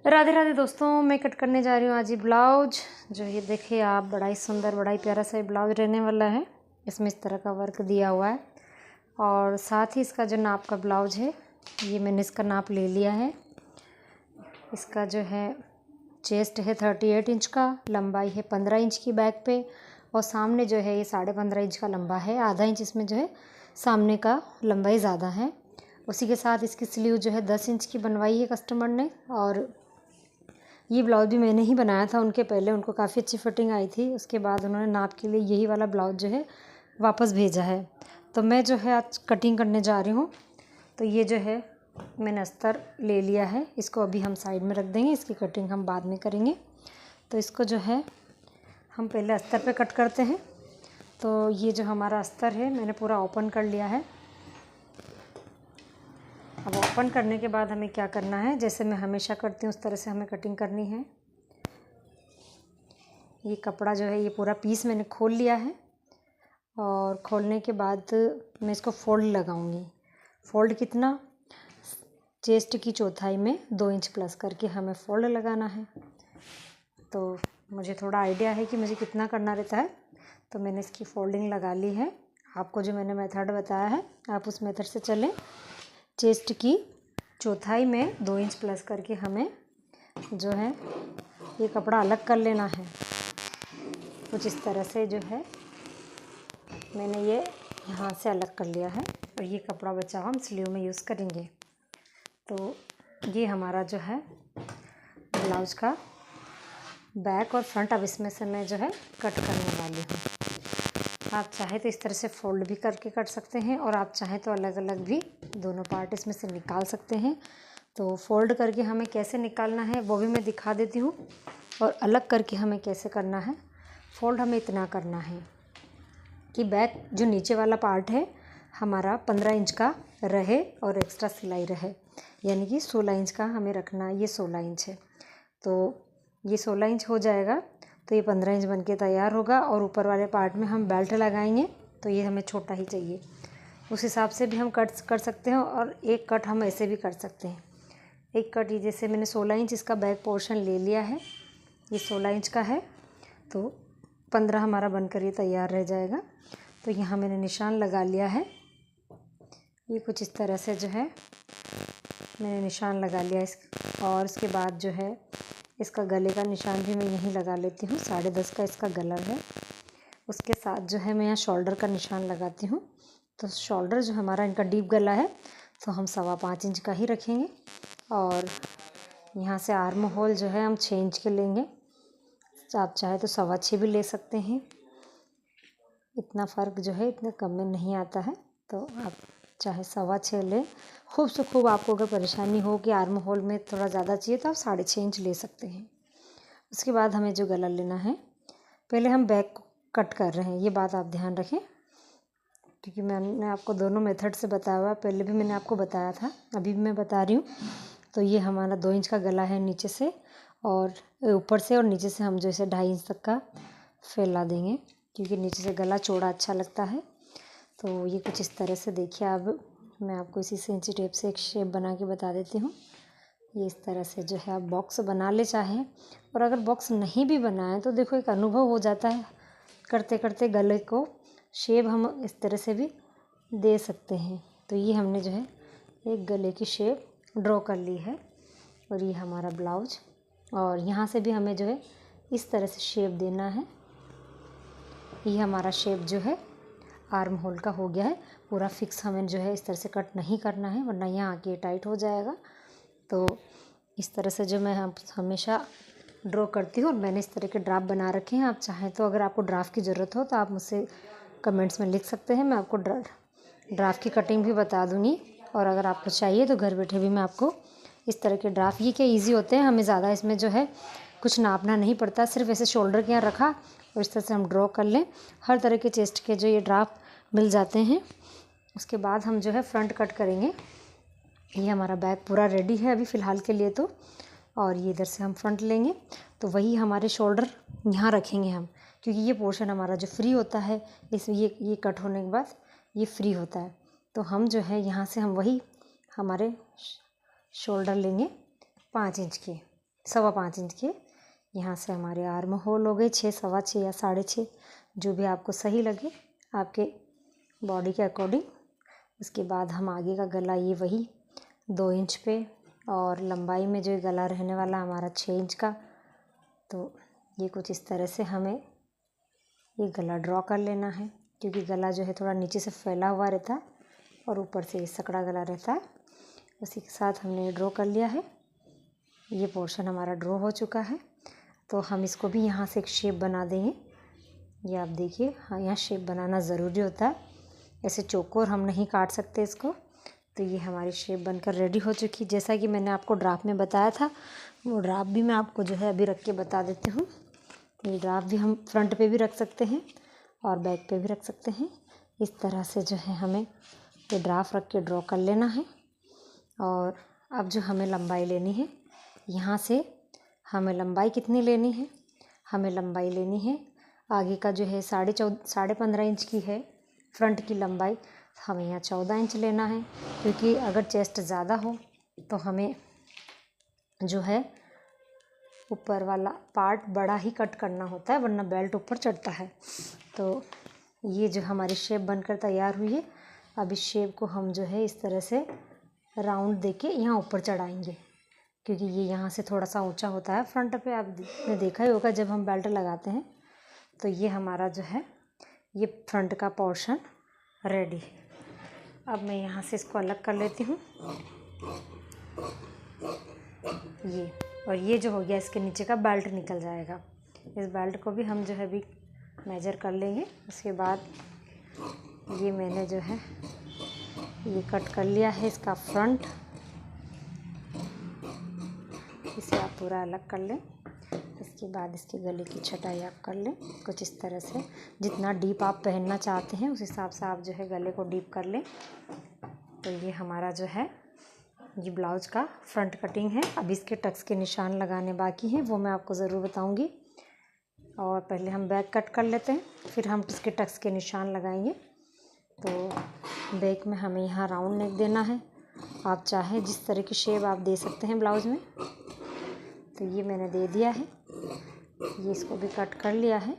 राधे राधे दोस्तों, मैं कट करने जा रही हूँ आज ये ब्लाउज। जो ये देखिए आप, बड़ा ही सुंदर, बड़ा ही प्यारा सा ब्लाउज रहने वाला है। इसमें इस तरह का वर्क दिया हुआ है और साथ ही इसका जो नाप का ब्लाउज है, ये मैंने इसका नाप ले लिया है। इसका जो है चेस्ट है 38 इंच का, लंबाई है 15 इंच की बैक पे, और सामने जो है ये 15.5 इंच का लंबा है। आधा इंच इसमें जो है सामने का लंबाई ज़्यादा है। उसी के साथ इसकी स्लीव जो है 10 इंच की बनवाई है कस्टमर ने। और ये ब्लाउज भी मैंने ही बनाया था उनके पहले, उनको काफ़ी अच्छी फिटिंग आई थी। उसके बाद उन्होंने नाप के लिए यही वाला ब्लाउज जो है वापस भेजा है। तो मैं जो है आज कटिंग करने जा रही हूँ। तो ये जो है मैंने अस्तर ले लिया है, इसको अभी हम साइड में रख देंगे, इसकी कटिंग हम बाद में करेंगे। तो इसको जो है हम पहले अस्तर पे कट करते हैं। तो ये जो हमारा अस्तर है मैंने पूरा ओपन कर लिया है। अब ओपन करने के बाद हमें क्या करना है, जैसे मैं हमेशा करती हूँ उस तरह से हमें कटिंग करनी है। ये कपड़ा जो है ये पूरा पीस मैंने खोल लिया है और खोलने के बाद मैं इसको फोल्ड लगाऊंगी। फोल्ड कितना, चेस्ट की चौथाई में 2 इंच प्लस करके हमें फोल्ड लगाना है। तो मुझे थोड़ा आइडिया है कि मुझे कितना करना रहता है, तो मैंने इसकी फोल्डिंग लगा ली है। आपको जो मैंने मेथड बताया है आप उस मेथड से चलें। चेस्ट की चौथाई में 2 इंच प्लस करके हमें जो है ये कपड़ा अलग कर लेना है। कुछ इस तरह से जो है मैंने ये यहाँ से अलग कर लिया है और ये कपड़ा बचा हुआ हम स्लीव में यूज़ करेंगे। तो ये हमारा जो है ब्लाउज का बैक और फ्रंट, अब इसमें से मैं जो है कट करने वाली हूँ। आप चाहे तो इस तरह से फोल्ड भी करके कट सकते हैं और आप चाहें तो अलग अलग भी दोनों पार्ट इसमें से निकाल सकते हैं। तो फोल्ड करके हमें कैसे निकालना है वो भी मैं दिखा देती हूँ, और अलग करके हमें कैसे करना है। फोल्ड हमें इतना करना है कि बैक जो नीचे वाला पार्ट है हमारा 15 इंच का रहे और एक्स्ट्रा सिलाई रहे, यानी कि 16 इंच का हमें रखना है। ये 16 इंच है, तो ये 16 इंच हो जाएगा तो ये 15 इंच बन के तैयार होगा। और ऊपर वाले पार्ट में हम बेल्ट लगाएंगे तो ये हमें छोटा ही चाहिए, उस हिसाब से भी हम कट कर सकते हैं। और एक कट हम ऐसे भी कर सकते हैं। एक कट ये जैसे मैंने 16 इंच इसका बैक पोर्शन ले लिया है, ये 16 इंच का है, तो 15 हमारा बनकर ये तैयार रह जाएगा। तो यहाँ मैंने निशान लगा लिया है। ये कुछ इस तरह से जो है मैंने निशान लगा लिया और इसके बाद जो है इसका गले का निशान भी मैं यहीं लगा लेती हूँ। 10.5 का इसका गला है। उसके साथ जो है मैं यहाँ शोल्डर का निशान लगाती हूँ। तो शोल्डर जो हमारा इनका डीप गला है तो हम 5.25 इंच का ही रखेंगे। और यहाँ से आर्म होल जो है हम 6 इंच के लेंगे। आप चाहे तो 6.25 भी ले सकते हैं। इतना फ़र्क जो है इतने कम में नहीं आता है, तो आप चाहे 6.25 लें। खूब से खूब आपको अगर परेशानी हो कि आर्म होल में थोड़ा ज़्यादा चाहिए तो आप 6.5 इंच ले सकते हैं। उसके बाद हमें जो गला लेना है, पहले हम बैक को कट कर रहे हैं, ये बात आप ध्यान रखें, क्योंकि मैंने आपको दोनों मेथड से बताया हुआ, पहले भी मैंने आपको बताया था, अभी भी मैं बता रही हूँ। तो ये हमारा 2 इंच का गला है नीचे से और ऊपर से, और नीचे से हम जो इसे 2.5 इंच तक का फैला देंगे, क्योंकि नीचे से गला चौड़ा अच्छा लगता है। तो ये कुछ इस तरह से देखिए। अब मैं आपको इसी से इंची टेप से एक शेप बना के बता देती हूँ। ये इस तरह से जो है आप बॉक्स बना ले चाहें, और अगर बॉक्स नहीं भी बनाएं तो देखो एक अनुभव हो जाता है, करते करते गले को शेप हम इस तरह से भी दे सकते हैं। तो ये हमने जो है एक गले की शेप ड्रॉ कर ली है। और ये हमारा ब्लाउज, और यहाँ से भी हमें जो है इस तरह से शेप देना है। ये हमारा शेप जो है आर्म होल का हो गया है पूरा फिक्स। हमें जो है इस तरह से कट नहीं करना है, वरना यहाँ आके टाइट हो जाएगा। तो इस तरह से जो मैं हमेशा ड्रॉ करती हूँ, और मैंने इस तरह के ड्राफ्ट बना रखे हैं। आप चाहें तो अगर आपको ड्राफ्ट की ज़रूरत हो तो आप मुझसे कमेंट्स में लिख सकते हैं, मैं आपको ड्राफ्ट की कटिंग भी बता दूँगी। और अगर आपको चाहिए तो घर बैठे भी मैं आपको इस तरह के ड्राफ्ट, ये क्या ईजी होते हैं, हमें ज़्यादा इसमें जो है कुछ नापना नहीं पड़ता, सिर्फ ऐसे शोल्डर के यहाँ रखा और इस तरह से हम ड्रॉ कर लें। हर तरह के चेस्ट के जो ये ड्राफ्ट मिल जाते हैं। उसके बाद हम जो है फ्रंट कट करेंगे। ये हमारा बैक पूरा रेडी है अभी फ़िलहाल के लिए तो, और ये इधर से हम फ्रंट लेंगे। तो वही हमारे शोल्डर यहाँ रखेंगे हम, क्योंकि ये पोर्शन हमारा जो फ्री होता है, इस ये कट होने के बाद ये फ्री होता है। तो हम जो है यहाँ से हम वही हमारे शोल्डर लेंगे 5 इंच के। 5.25 इंच के। यहाँ से हमारे आर्म होल हो गए 6, 6.25 या 6.5, जो भी आपको सही लगे आपके बॉडी के अकॉर्डिंग। उसके बाद हम आगे का गला ये वही 2 इंच पे, और लंबाई में जो गला रहने वाला हमारा 6 इंच का। तो ये कुछ इस तरह से हमें ये गला ड्रॉ कर लेना है, क्योंकि गला जो है थोड़ा नीचे से फैला हुआ रहता है और ऊपर से सकड़ा गला रहता है। उसी के साथ हमने ड्रॉ कर लिया है। ये पोर्शन हमारा ड्रॉ हो चुका है। तो हम इसको भी यहाँ से एक शेप बना देंगे। ये आप देखिए, हाँ यहाँ शेप बनाना ज़रूरी होता है, ऐसे चौकोर हम नहीं काट सकते इसको। तो ये हमारी शेप बनकर रेडी हो चुकी। जैसा कि मैंने आपको ड्राफ्ट में बताया था, वो ड्राफ्ट भी मैं आपको जो है अभी रख के बता देती हूँ। ये ड्राफ्ट भी हम फ्रंट पे भी रख सकते हैं और बैक पे भी रख सकते हैं। इस तरह से जो है हमें ये ड्राफ्ट रख के ड्रॉ कर लेना है। और अब जो हमें लंबाई लेनी है, यहाँ से हमें लंबाई कितनी लेनी है, हमें लंबाई लेनी है आगे का जो है 15.5 इंच की है फ्रंट की लंबाई। हमें यहाँ 14 इंच लेना है, क्योंकि अगर चेस्ट ज़्यादा हो तो हमें जो है ऊपर वाला पार्ट बड़ा ही कट करना होता है, वरना बेल्ट ऊपर चढ़ता है। तो ये जो हमारी शेप बनकर तैयार हुई है, अब इस शेप को हम जो है इस तरह से राउंड देके यहाँ ऊपर चढ़ाएंगे, क्योंकि ये यहाँ से थोड़ा सा ऊंचा होता है फ्रंट पे। आपने देखा ही होगा जब हम बेल्ट लगाते हैं। तो ये हमारा जो है ये फ्रंट का पोर्शन रेडी है। अब मैं यहाँ से इसको अलग कर लेती हूँ। ये और ये जो हो गया, इसके नीचे का बेल्ट निकल जाएगा। इस बेल्ट को भी हम जो है अभी मेजर कर लेंगे। उसके बाद ये मैंने जो है ये कट कर लिया है इसका फ्रंट। इसे आप पूरा अलग कर लें। इसके बाद इसके गले की छटाई आप कर लें कुछ इस तरह से। जितना डीप आप पहनना चाहते हैं उस हिसाब से आप जो है गले को डीप कर लें। तो ये हमारा जो है ये ब्लाउज़ का फ्रंट कटिंग है। अब इसके टक्स के निशान लगाने बाकी हैं, वो मैं आपको ज़रूर बताऊंगी। और पहले हम बैक कट कर लेते हैं, फिर हम इसके टक्स के निशान लगाएंगे। तो बैक में हमें यहाँ राउंड नेक देना है। आप चाहे जिस तरह की शेप आप दे सकते हैं ब्लाउज़ में। तो ये मैंने दे दिया है, ये इसको भी कट कर लिया है।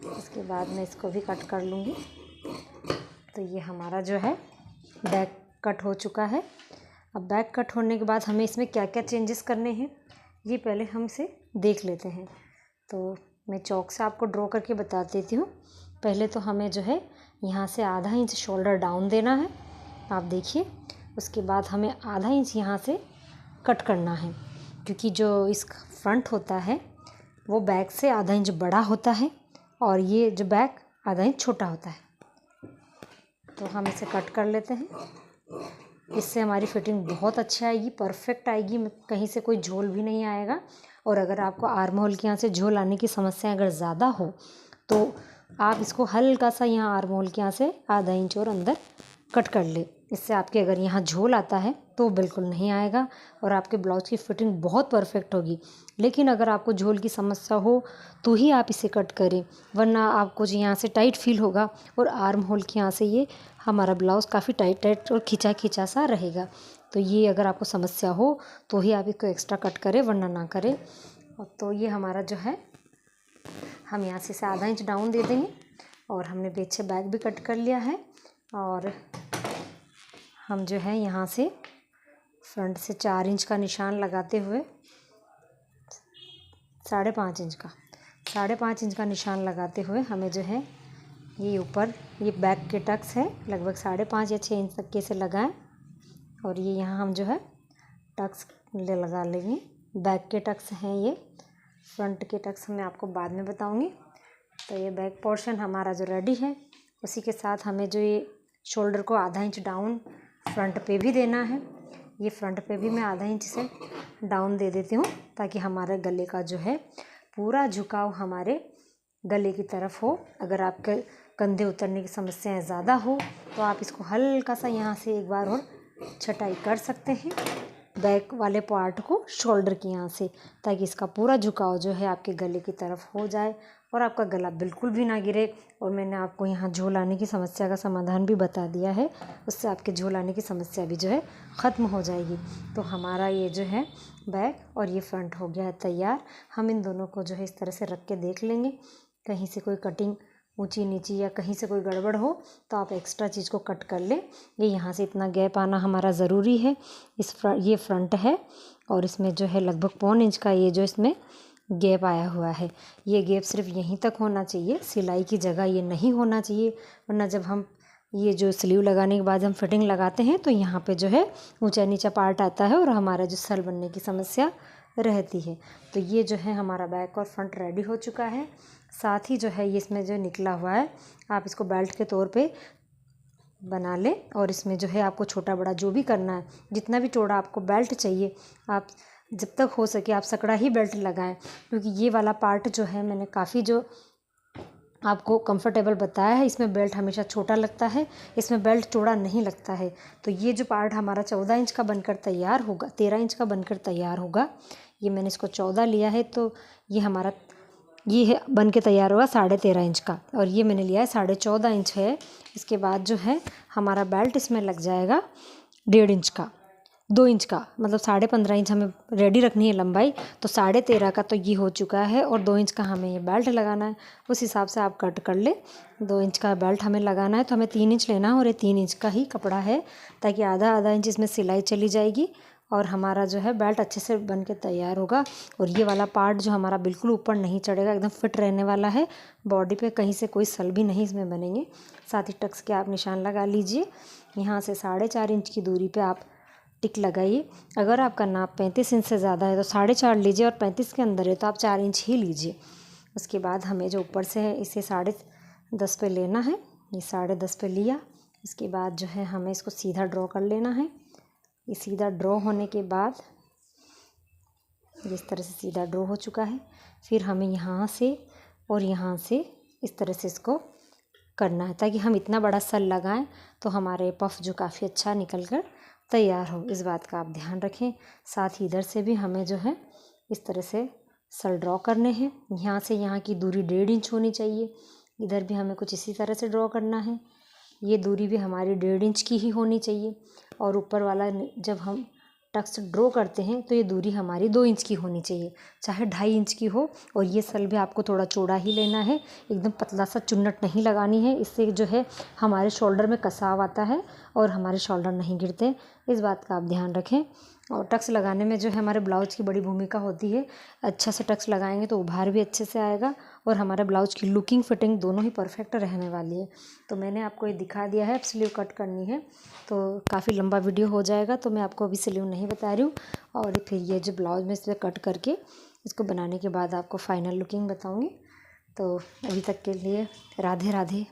उसके बाद मैं इसको भी कट कर लूँगी। तो ये हमारा जो है बैक कट हो चुका है। अब बैक कट होने के बाद हमें इसमें क्या क्या चेंजेस करने हैं, ये पहले हम इसे देख लेते हैं। तो मैं चौक से आपको ड्रॉ करके बता देती हूँ। पहले तो हमें जो है यहाँ से ½ इंच शोल्डर डाउन देना है, आप देखिए। उसके बाद हमें ½ इंच यहाँ से कट करना है, क्योंकि जो इसका फ्रंट होता है वो बैक से ½ इंच बड़ा होता है और ये जो बैक ½ इंच छोटा होता है। तो हम इसे कट कर लेते हैं। इससे हमारी फिटिंग बहुत अच्छी आएगी, परफेक्ट आएगी, कहीं से कोई झोल भी नहीं आएगा। और अगर आपको आर्म होल के यहाँ से झोल आने की समस्या अगर ज़्यादा हो तो आप इसको हल्का सा यहाँ आर्म होल के यहाँ से ½ इंच और अंदर कट कर ले। इससे आपके अगर यहाँ झोल आता है तो बिल्कुल नहीं आएगा और आपके ब्लाउज़ की फिटिंग बहुत परफेक्ट होगी। लेकिन अगर आपको झोल की समस्या हो तो ही आप इसे कट करें, वरना आपको जो यहाँ से टाइट फील होगा और आर्म होल के यहाँ से ये हमारा ब्लाउज़ काफ़ी टाइट और खिंचा खिंचा सा रहेगा। तो ये अगर आपको समस्या हो तो ही आप इसको एक्स्ट्रा कट करें, वरना ना करें। तो ये हमारा जो है हम यहाँ से ½ इंच डाउन दे देंगे। और हमने पीछे बैक भी कट कर लिया है। और हम जो है यहाँ से फ्रंट से 4 इंच का निशान लगाते हुए 5.5 इंच का 5.5 इंच का निशान लगाते हुए हमें जो है ये ऊपर ये बैक के टक्स है लगभग 5.5 या 6 इंच तक के से लगाएं। और ये यहाँ हम जो है टक्स लगा लेंगे। बैक के टक्स हैं ये, फ्रंट के टक्स मैं आपको बाद में बताऊंगी। तो ये बैक पोर्शन हमारा जो रेडी है, उसी के साथ हमें जो ये शोल्डर को ½ इंच डाउन फ्रंट पे भी देना है। ये फ्रंट पे भी मैं ½ इंच से डाउन दे देती हूँ, ताकि हमारे गले का जो है पूरा झुकाव हमारे गले की तरफ हो। अगर आपके कंधे उतरने की समस्याएं ज़्यादा हो तो आप इसको हल्का सा यहाँ से एक बार और छटाई कर सकते हैं बैक वाले पार्ट को शोल्डर के यहाँ से, ताकि इसका पूरा झुकाव जो है आपके गले की तरफ हो जाए और आपका गला बिल्कुल भी ना गिरे। और मैंने आपको यहाँ झोल आने की समस्या का समाधान भी बता दिया है, उससे आपके झोल आने की समस्या भी जो है ख़त्म हो जाएगी। तो हमारा ये जो है बैक और ये फ्रंट हो गया है तैयार। हम इन दोनों को जो है इस तरह से रख के देख लेंगे, कहीं से कोई कटिंग ऊंची नीची या कहीं से कोई गड़बड़ हो तो आप एक्स्ट्रा चीज़ को कट कर लें। ये यहाँ से इतना गैप आना हमारा ज़रूरी है। ये फ्रंट है और इसमें जो है लगभग 1.25 इंच का ये जो इसमें गैप आया हुआ है, ये गैप सिर्फ यहीं तक होना चाहिए, सिलाई की जगह ये नहीं होना चाहिए, वरना जब हम ये जो स्लीव लगाने के बाद हम फिटिंग लगाते हैं तो यहाँ पे जो है ऊंचा नीचा पार्ट आता है और हमारा जो सल बनने की समस्या रहती है। तो ये जो है हमारा बैक और फ्रंट रेडी हो चुका है। साथ ही जो है ये इसमें जो निकला हुआ है आप इसको बेल्ट के तौर पे बना लें और इसमें जो है आपको छोटा बड़ा जो भी करना है, जितना भी चौड़ा आपको बेल्ट चाहिए, आप जब तक हो सके आप सकड़ा ही बेल्ट लगाएं, क्योंकि ये वाला पार्ट जो है मैंने काफ़ी जो आपको कंफर्टेबल बताया है, इसमें बेल्ट हमेशा छोटा लगता है, इसमें बेल्ट चौड़ा नहीं लगता है। तो ये जो पार्ट हमारा 14 इंच का बनकर तैयार होगा, 13 इंच का बनकर तैयार होगा, ये मैंने इसको 14 लिया है, तो ये हमारा ये है बन के तैयार होगा 13.5 इंच का, और ये मैंने लिया है 14.5 इंच है। इसके बाद जो है हमारा बेल्ट इसमें लग जाएगा 1.5 इंच का, 2 इंच का, मतलब 15.5 इंच हमें रेडी रखनी है लंबाई, तो 13.5 का तो ये हो चुका है और 2 इंच का हमें ये बेल्ट लगाना है, उस हिसाब से आप कट कर ले। 2 इंच का बेल्ट हमें लगाना है तो हमें 3 इंच लेना है और ये 3 इंच का ही कपड़ा है, ताकि आधा इंच इसमें सिलाई चली जाएगी और हमारा जो है बेल्ट अच्छे से बन के तैयार होगा। और ये वाला पार्ट जो हमारा बिल्कुल ऊपर नहीं चढ़ेगा, एकदम फिट रहने वाला है, बॉडी पे कहीं से कोई सल भी नहीं इसमें बनेंगे। साथ ही टक्स के आप निशान लगा लीजिए, यहाँ से 4.5 इंच की दूरी पे आप टिक लगाइए। अगर आपका नाप 35 इंच से ज़्यादा है तो 4.5 लीजिए, और 35 के अंदर है तो आप 4 इंच ही लीजिए। उसके बाद हमें जो ऊपर से है इसे 10.5 पे लेना है, ये 10.5 पे लिया। इसके बाद जो है हमें इसको सीधा ड्रॉ कर लेना है। ये सीधा ड्रॉ होने के बाद जिस तरह से सीधा ड्रॉ हो चुका है, फिर हमें यहाँ से और यहाँ से इस तरह से इसको करना है, ताकि हम इतना बड़ा सल लगाएं तो हमारे पफ जो काफ़ी अच्छा निकल कर तैयार हो, इस बात का आप ध्यान रखें। साथ ही इधर से भी हमें जो है इस तरह से सल ड्रॉ करने हैं। यहाँ से यहाँ की दूरी 1.5 इंच होनी चाहिए, इधर भी हमें कुछ इसी तरह से ड्रॉ करना है, ये दूरी भी हमारी 1.5 इंच की ही होनी चाहिए। और ऊपर वाला जब हम टक्स ड्रॉ करते हैं तो ये दूरी हमारी 2 इंच की होनी चाहिए, चाहे 2.5 इंच की हो। और ये सल भी आपको थोड़ा चौड़ा ही लेना है, एकदम पतला सा चुन्नट नहीं लगानी है, इससे जो है हमारे शोल्डर में कसाव आता है और हमारे शोल्डर नहीं गिरते, इस बात का आप ध्यान रखें। और टक्स लगाने में जो है हमारे ब्लाउज की बड़ी भूमिका होती है, अच्छा से टक्स लगाएंगे तो उभार भी अच्छे से आएगा और हमारे ब्लाउज की लुकिंग फिटिंग दोनों ही परफेक्ट रहने वाली है। तो मैंने आपको ये दिखा दिया है, अब स्लीव कट करनी है तो काफ़ी लंबा वीडियो हो जाएगा, तो मैं आपको अभी स्लीव नहीं बता रही हूँ। और फिर ये जो ब्लाउज में इसे कट करके इसको बनाने के बाद आपको फाइनल लुकिंग बताऊँगी। तो अभी तक के लिए राधे राधे।